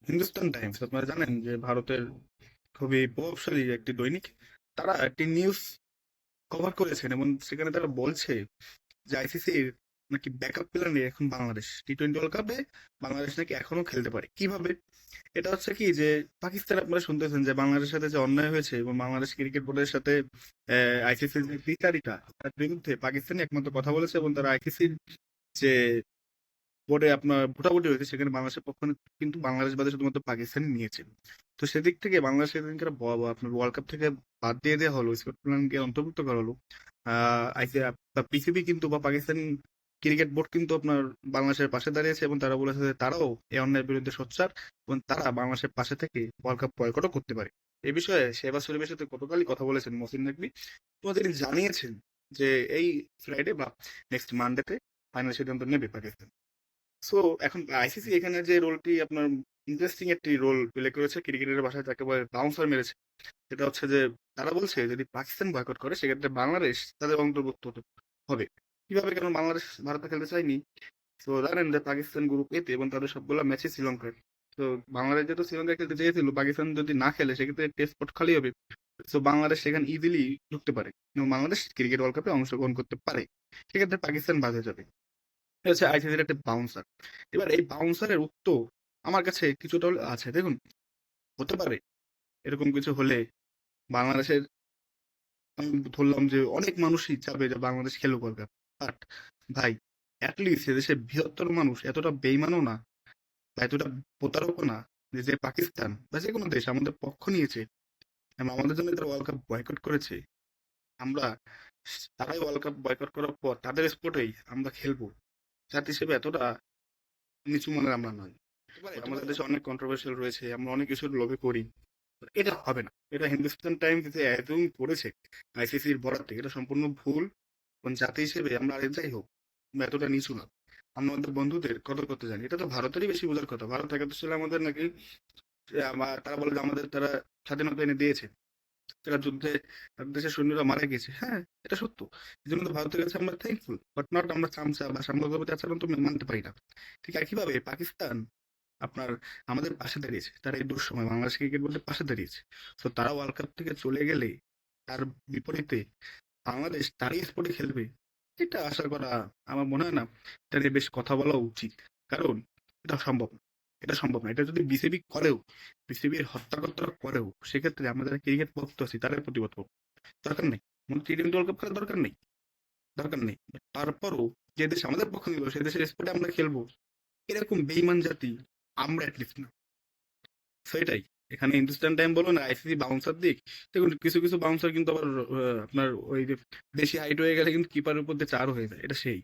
Hindustan Times আপনারা জানেন যে ভারতের খুবই প্রভাবশালী একটি দৈনিক। তারা একটি নিউজ কভার করেছেন এবং সেখানে তারা বলছে যে আইসিসির নাকি ব্যাকআপ প্ল্যানে এখন বাংলাদেশ টি-20 ওয়ার্ল্ড কাপে বাংলাদেশ নাকি এখনো খেলতে পারে। কিভাবে? এটা হচ্ছে কি যে পাকিস্তান, আপনারা শুনতেছেন যে বাংলাদেশের সাথে যে অন্যায় হয়েছে এবং বাংলাদেশ ক্রিকেট বোর্ডের সাথে আইসিসির যে বিচারিতা তার বিরুদ্ধে পাকিস্তানই একমাত্র কথা বলেছে এবং তারা আইসিসির যে বোর্ডে আপনার ভোটাভুটি হয়েছে সেখানে বাংলাদেশের পক্ষ কিন্তু বাংলাদেশ বাদে শুধুমাত্র পাকিস্তানই নিয়েছে। তো সেদিক থেকে বাংলাদেশ সেদিনকে আপনার ওয়ার্ল্ড কাপ থেকে বাদ দিয়ে দেওয়া হলো, স্কটল্যান্ডকে অন্তর্ভুক্ত করা হলো। পিসিবি কিন্তু বা পাকিস্তান ক্রিকেট বোর্ড কিন্তু আপনার বাংলাদেশের পাশে দাঁড়িয়েছে এবং তারা বলেছে যে তারাও এই অন্যায়ের বিরুদ্ধে সোচ্চার এবং তারা বাংলাদেশের পাশে থেকে ওয়ার্ল্ড কাপ বয়কটও করতে পারে। এই বিষয়ে শেহবাজ শরীফের সাথে গতকালই কথা বলেছেন মহসিন নকভী এবং তিনি জানিয়েছেন যে এই ফ্রাইডে বা নেক্সট মানডেতে ফাইনাল সিদ্ধান্ত নেবে পাকিস্তান। সো এখন আইসিসি এখানে যে রোলটি আপনার ইন্টারেস্টিং একটি রোল প্লে করেছে, ক্রিকেটের ভাষায় যাকে বলে বাউন্সার মেরেছে। সেটা হচ্ছে যে তারা বলছে যদি পাকিস্তান বয়কট করে সেক্ষেত্রে বাংলাদেশ তাদের অন্তর্ভুক্ত হতে হবে। কিভাবে? কারণ বাংলাদেশ ভারতে খেলতে চায়নি। তো জানেন যে পাকিস্তান গ্রুপ এতে এবং তাদের সবগুলো ম্যাচই শ্রীলঙ্কায়। তো বাংলাদেশ যেহেতু শ্রীলঙ্কায় খেলতে চেয়েছিল, পাকিস্তান যদি না খেলে সেক্ষেত্রে টেস্ট স্পট খালি হবে। তো বাংলাদেশ সেখানে ইজিলি ঢুকতে পারে এবং বাংলাদেশ ক্রিকেট ওয়ার্ল্ড কাপে অংশগ্রহণ করতে পারে। সেক্ষেত্রে পাকিস্তান বাদে যাবে। এটা হচ্ছে আইসিসির একটা বাউন্সার। এবার এই বাউন্সারের উত্তর আমার কাছে কিছুটা হলে আছে। দেখুন, হতে পারে এরকম কিছু হলে বাংলাদেশের, আমি ধরলাম যে অনেক মানুষই চাবে যে বাংলাদেশ খেলুক ওয়ার্ল্ড কাপ। বাট ভাই, অ্যাটলিস্ট এদেশের বৃহত্তর মানুষ এতটা বেইমানও না বা এতটা প্রতারকও না যে যে পাকিস্তান বা যে কোনো দেশ আমাদের পক্ষ নিয়েছে এবং আমাদের জন্য তারা ওয়ার্ল্ড কাপ বয়কট করেছে। আমরা তারাই ওয়ার্ল্ড কাপ বয়কট করার পর তাদের স্পোর্টেই আমরা খেলবো। জাতি হিসেবে এতটা নিচু মানের আমরা নয়। আমাদের দেশে অনেক কন্ট্রোভার্সিয়াল রয়েছে, আমরা অনেক কিছুর লোভে পড়ি। এটা হবে না। এটা হিন্দুস্তান টাইমস যে একদম পড়েছে আইসিসির বরাতে, এটা সম্পূর্ণ ভুল। কোন জাতি হিসেবে আমরা আর যাই হোক, আমরা এতটা নিচু না। আমরা আমাদের বন্ধুদের কদর করতে জানি। এটা তো ভারতেরই বেশি বোঝার কথা। ভারত একাত্তর সালে আমাদের নাকি তারা বলে যে আমাদের তারা স্বাধীনতা এনে দিয়েছে, তারা যুদ্ধে তাদের দেশের সৈন্যরা মারা গেছে। হ্যাঁ, এটা সত্য। এই জন্য তো ভারতের কাছে আমরা থ্যাঙ্কফুল, বাট নট আমরা চামচা বা সাম্রাজ্যবাদী আচরণ তো মানতে পারি না। ঠিক একইভাবে পাকিস্তান আপনার আমাদের পাশে দাঁড়িয়েছে, তারা এই দুঃসময় বাংলাদেশ ক্রিকেট বোর্ডের পাশে দাঁড়িয়েছে। তো তারা ওয়ার্ল্ড কাপ থেকে চলে গেলে তার বিপরীতে বাংলাদেশ তারই স্পোর্টে খেলবে, এটা আশা করা আমার মনে হয় না। এটা নিয়ে বেশ কথা বলা উচিত। কারণ এটা সম্ভব না। এটা সম্ভব না। এটা যদি বিসিবি করেও, বিসিবির হত্যাকর্তারা করেও, সেক্ষেত্রে আমরা যারা ক্রিকেট ভক্ত আছি তাদের প্রতিবাদ করবো। দরকার নেই। মনে টি-20 ওয়ার্ল্ড কাপ খেলার দরকার নেই। দরকার নেই। তারপরও যে দেশ আমাদের পক্ষ নিল সেই দেশের স্পোর্টে আমরা খেলবো, এরকম বেইমান জাতি আমরা অ্যাটলিস্ট না। সেটাই। এখানে হিন্দুস্তান টাইম বলুন আর আইসিসি বাউন্সার দিক, দেখুন কিছু কিছু বাউন্সার কিন্তু আবার আপনার ওই যে বেশি হাইট হয়ে গেলে কিন্তু কিপারের উপর দিয়ে চার হয়ে যায়। এটা সেই,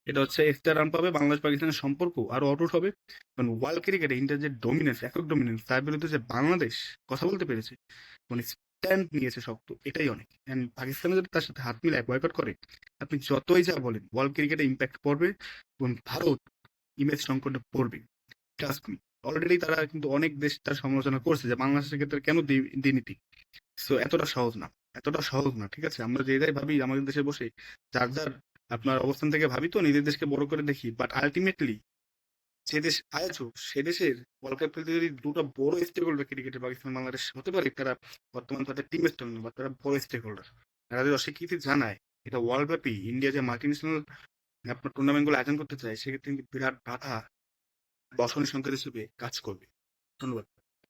এটা হচ্ছে এক্সট্রা রান পাবে, বাংলাদেশ পাকিস্তানের সম্পর্ক আরো অটুট হবে। কারণ ওয়ার্ল্ড ক্রিকেটে ইন্ডিয়ার যে ডমিনেন্স, একক ডমিনেন্স, তার বিরুদ্ধে যে বাংলাদেশ কথা বলতে পেরেছে, মানে স্ট্যান্ড নিয়েছে শক্ত, এটাই অনেক। এন্ড পাকিস্তানে যদি তার সাথে হাত মিলায় বয়কট করে, আপনি যতই যা বলেন ওয়ার্ল্ড ক্রিকেটে ইম্প্যাক্ট পড়বে এবং ভারত ইমেজ সংকটে পড়বে। Trust me. অলরেডি তারা কিন্তু অনেক দেশ তার সমালোচনা করছে যে বাংলাদেশের ক্ষেত্রে কেন দ্বিনীতি। সো এতটা সহজ না, এতটা সহজ না। ঠিক আছে, আমরা যে যাই ভাবি আমাদের দেশে বসে যার যার আপনার অবস্থান থেকে ভাবি, তো নিজের দেশকে বড় করে দেখি, বাট আলটিমেটলি যে দেশ আয়োজক সে দেশের ওয়ার্ল্ড কাপ খেলতে যদি দুটো বড় স্টেক হোল্ডার ক্রিকেটে পাকিস্তান বাংলাদেশ হতে পারে, তারা বর্তমান তাদের টিম স্ট্রং বা তারা বড় স্টেক হোল্ডার, তারা যদি অস্বীকৃতি জানায়, এটা ওয়ার্ল্ড ব্যাপী ইন্ডিয়া যে মাল্টি ন্যাশনাল আপনার টুর্নামেন্ট গুলো আয়োজন করতে চায় সেক্ষেত্রে কিন্তু বিরাট বাধা বসনের সংকেত হিসেবে কাজ করবে। ধন্যবাদ।